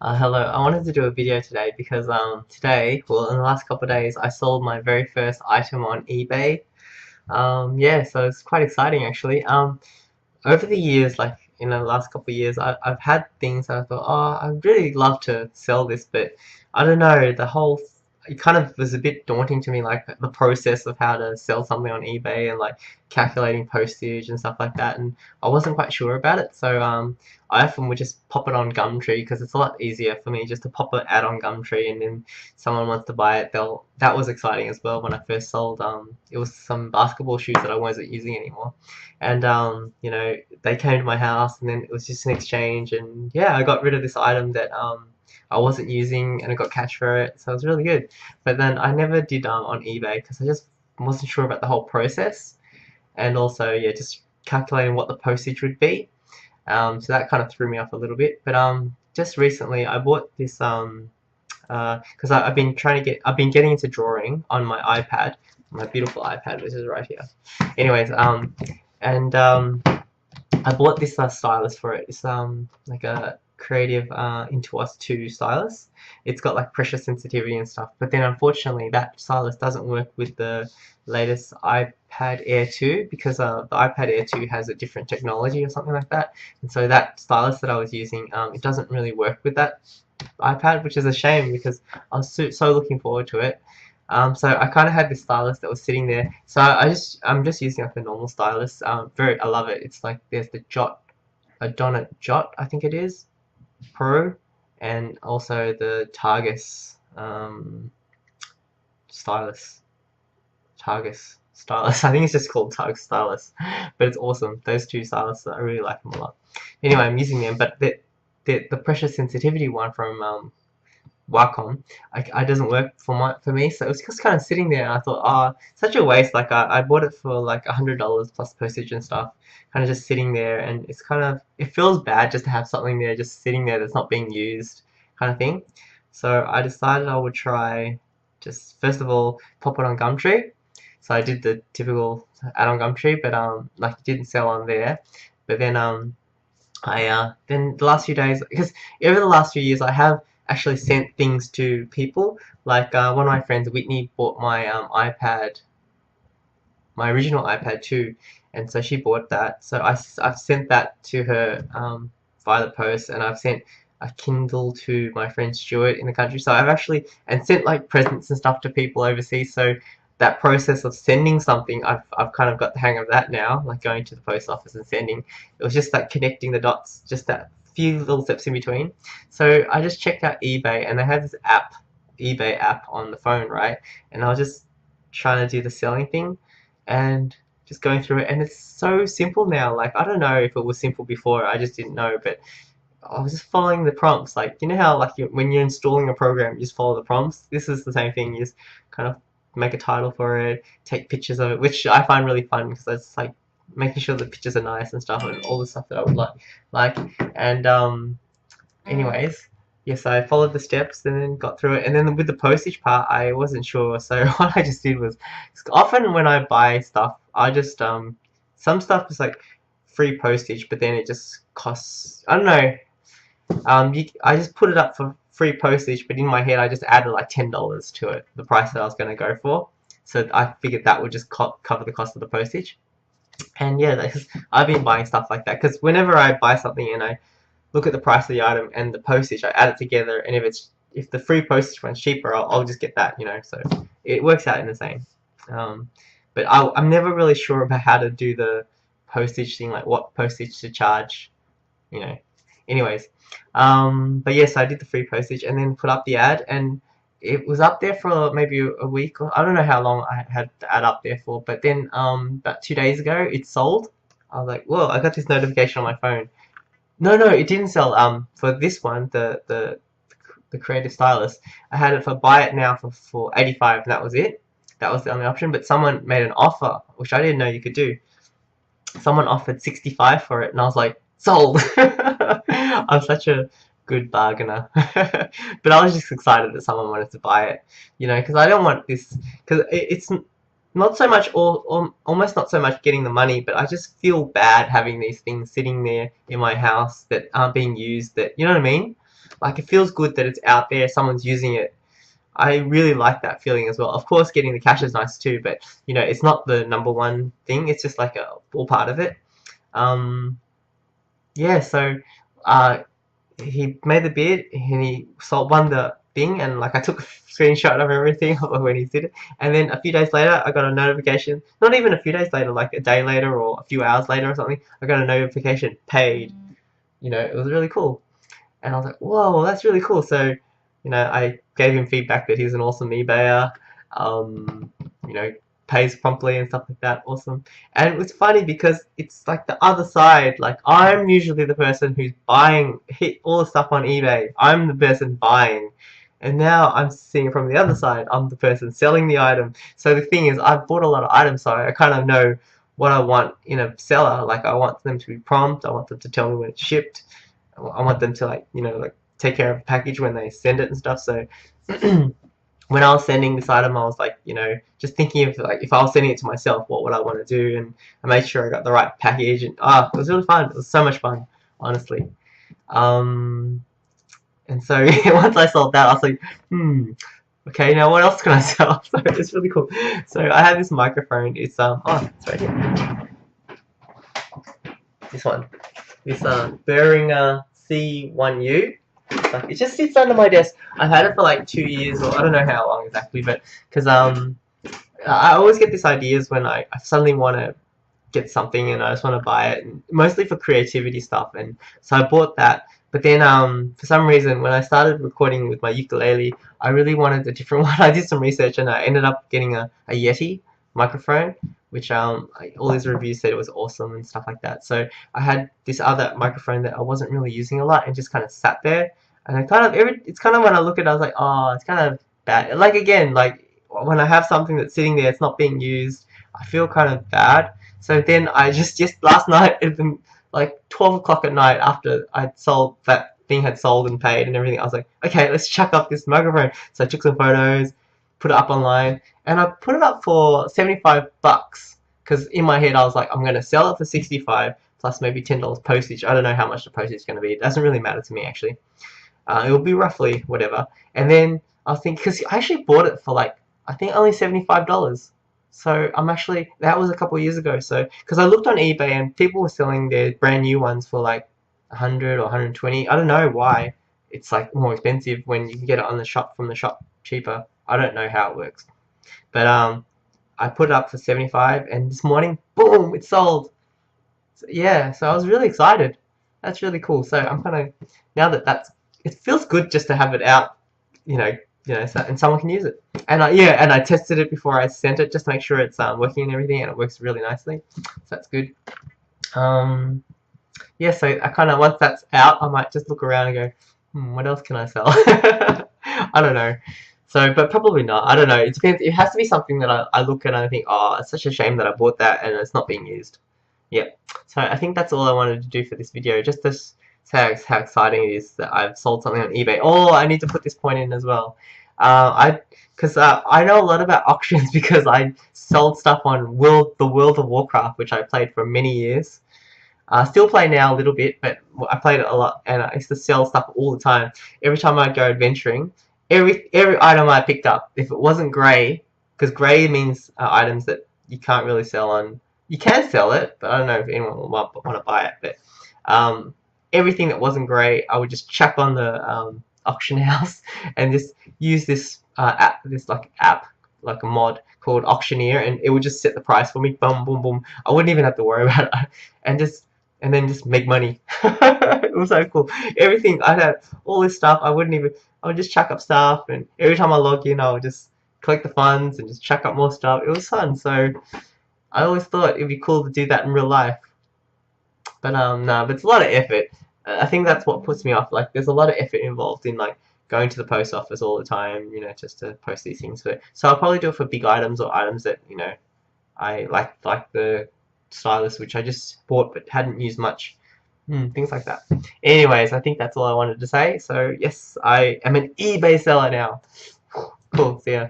Hello, I wanted to do a video today because today, well, in the last couple of days, I sold my very first item on eBay. Yeah, so it's quite exciting actually. Over the years, like in the last couple of years, I've had things that I thought, oh, I'd really love to sell this, but I don't know, it kind of was a bit daunting to me, like the process of how to sell something on eBay and like calculating postage and stuff like that, and I wasn't quite sure about it, so I often would just pop it on Gumtree because it's a lot easier for me just to pop an ad on Gumtree and then someone wants to buy it, that was exciting as well when I first sold, it was some basketball shoes that I wasn't using anymore. And they came to my house, and then it was just an exchange, and yeah, I got rid of this item that I wasn't using, and I got cash for it, so it was really good. But then I never did on eBay because I just wasn't sure about the whole process, and also yeah, just calculating what the postage would be. So that kind of threw me off a little bit. But just recently I bought this because I've been getting into drawing on my iPad, my beautiful iPad, which is right here. Anyways, and I bought this stylus for it. It's like a creative Intuos 2 stylus. It's got like pressure sensitivity and stuff, but then unfortunately that stylus doesn't work with the latest iPad Air 2 because the iPad Air 2 has a different technology or something like that, and so that stylus that I was using, it doesn't really work with that iPad, which is a shame because I was so looking forward to it. So I kind of had this stylus that was sitting there. So I'm just using like a normal stylus. I love it. It's like there's the Donut Jot, I think it is, Pro, and also the Targus stylus. Targus stylus. I think it's just called Targus stylus, but it's awesome. Those two styluses, I really like them a lot. Anyway, I'm using them, but the pressure sensitivity one from Wacom, I doesn't work for me, so it was just kind of sitting there, and I thought, oh, such a waste. Like I bought it for like $100 plus postage and stuff, kind of just sitting there, and it feels bad just to have something there just sitting there that's not being used, kind of thing. So I decided I would try just first of all pop it on Gumtree. So I did the typical add on Gumtree, but like it didn't sell on there. But then I then the last few days, because over the last few years I have actually sent things to people. Like one of my friends, Whitney, bought my iPad, my original iPad too, and so she bought that. So I've sent that to her via the post, and I've sent a Kindle to my friend Stuart in the country. So I've actually and sent like presents and stuff to people overseas. So that process of sending something, I've kind of got the hang of that now, like going to the post office and sending. It was just like connecting the dots, just that few little steps in between. So I just checked out eBay, and they have this app, eBay app on the phone, right? And I was just trying to do the selling thing and just going through it, and it's so simple now. Like I don't know if it was simple before, I just didn't know, but I was just following the prompts. Like you know how like when you're installing a program, you just follow the prompts. This is the same thing. You just kind of make a title for it, take pictures of it, which I find really fun because it's like making sure the pictures are nice and stuff, and all the stuff that I would like. And anyways, yes, I followed the steps and then got through it. And then with the postage part, I wasn't sure. So what I just did was, often when I buy stuff, I just some stuff is like free postage, but then it just costs. I don't know. I just put it up for free postage, but in my head I just added like $10 to it, the price that I was going to go for. So I figured that would just cover the cost of the postage. And yeah, I've been buying stuff like that because whenever I buy something and I look at the price of the item and the postage, I add it together, and if the free postage one's cheaper, I'll just get that, so it works out in the same. But I'm never really sure about how to do the postage thing, like what postage to charge, you know. Anyways, but yes, I did the free postage and then put up the ad, and it was up there for maybe a week, or I don't know how long I had the ad up there for. But then about 2 days ago, it sold. I was like, whoa! I got this notification on my phone. No, no, it didn't sell. For this one, the creative stylus, I had it for buy it now for 85, and that was it. That was the only option. But someone made an offer, which I didn't know you could do. Someone offered 65 for it, and I was like, sold. I'm such a good bargainer. But I was just excited that someone wanted to buy it, because I don't want this, because it's not so much, or almost not so much getting the money, but I just feel bad having these things sitting there in my house that aren't being used, that, you know what I mean? like it feels good that it's out there, someone's using it. I really like that feeling as well. Of course, getting the cash is nice too, but you know, it's not the number one thing. It's just like a all part of it. Um, yeah, so uh, he made the bid and he won the thing, and like I took a screenshot of everything when he did it, and then a few days later I got a notification, not even a few days later, like a day later or a few hours later or something, I got a notification, paid. You know, it was really cool, and I was like, whoa, that's really cool. So you know, I gave him feedback that he's an awesome eBayer, um, you know, pays promptly and stuff like that. Awesome. And it was funny because it's like the other side. Like I'm usually the person who's buying all the stuff on eBay. I'm the person buying. And now I'm seeing it from the other side. I'm the person selling the item. So the thing is, I've bought a lot of items, so I kind of know what I want in a seller. Like I want them to be prompt. I want them to tell me when it's shipped. I want them to like, you know, like take care of the package when they send it and stuff. So when I was sending this item, I was like, you know, just thinking of like if I was sending it to myself, what would I want to do? And I made sure I got the right package, and it was really fun. It was so much fun, honestly. Um, and so once I sold that, I was like, okay, now what else can I sell? So it's really cool. So I have this microphone. It's it's right here. This one, this Behringer C1U. It just sits under my desk. I've had it for like 2 years, or I don't know how long exactly, but because I always get these ideas when I suddenly want to get something and I just want to buy it, and mostly for creativity stuff. And so I bought that. But then for some reason, when I started recording with my ukulele, I really wanted a different one. I did some research and I ended up getting a Yeti microphone, which all these reviews said it was awesome and stuff like that. So I had this other microphone that I wasn't really using a lot and just kind of sat there. And I kind of it's kind of when I look at it, I was like, oh, it's kind of bad. Like again, like when I have something that's sitting there, it's not being used, I feel kind of bad. So then I just last night, it had been like 12 o'clock at night after I'd sold that thing, had sold and paid and everything. I was like, okay, let's chuck up this microphone. So I took some photos, put it up online, and I put it up for 75 bucks. Because in my head, I was like, I'm going to sell it for 65 plus maybe $10 postage. I don't know how much the postage is going to be. It doesn't really matter to me, actually. It will be roughly whatever. And then I was thinking, because I actually bought it for like, I think only $75. So I'm actually, that was a couple of years ago. So, because I looked on eBay and people were selling their brand new ones for like 100 or 120. I don't know why it's like more expensive when you can get it on the shop, from the shop, cheaper. I don't know how it works. But I put it up for 75 and this morning, boom, it sold. So, yeah, so I was really excited. That's really cool. So I'm kind of, now that it feels good just to have it out, you know, so, and someone can use it. And and I tested it before I sent it just to make sure it's working and everything, and it works really nicely. So that's good. Yeah, so I kind of, once that's out, I might just look around and go, what else can I sell? I don't know. So, but probably not. I don't know. It depends. It has to be something that I look at and I think, oh, it's such a shame that I bought that and it's not being used. Yep. So I think that's all I wanted to do for this video. Just to say how exciting it is that I've sold something on eBay. Oh, I need to put this point in as well. Because I know a lot about auctions because I sold stuff on the World of Warcraft, which I played for many years. I still play now a little bit, but I played it a lot, and I used to sell stuff all the time. Every time I go adventuring, every item I picked up, if it wasn't grey, because grey means items that you can't really sell on. You can sell it, but I don't know if anyone will want to buy it. But everything that wasn't grey, I would just chuck on the auction house and just use this app, like a mod called Auctioneer, and it would just set the price for me. Boom, boom, boom. I wouldn't even have to worry about it, and then just make money. It was so cool. Everything, I'd have all this stuff. I would just chuck up stuff, and every time I log in, I would just collect the funds and just chuck up more stuff. It was fun. So I always thought it'd be cool to do that in real life. But no, but it's a lot of effort. I think that's what puts me off. Like, there's a lot of effort involved in like going to the post office all the time, you know, just to post these things. So I'll probably do it for big items or items that, you know, I like the stylus, which I just bought but hadn't used much. Things like that. Anyways, I think that's all I wanted to say. So yes, I am an eBay seller now. Cool. See ya.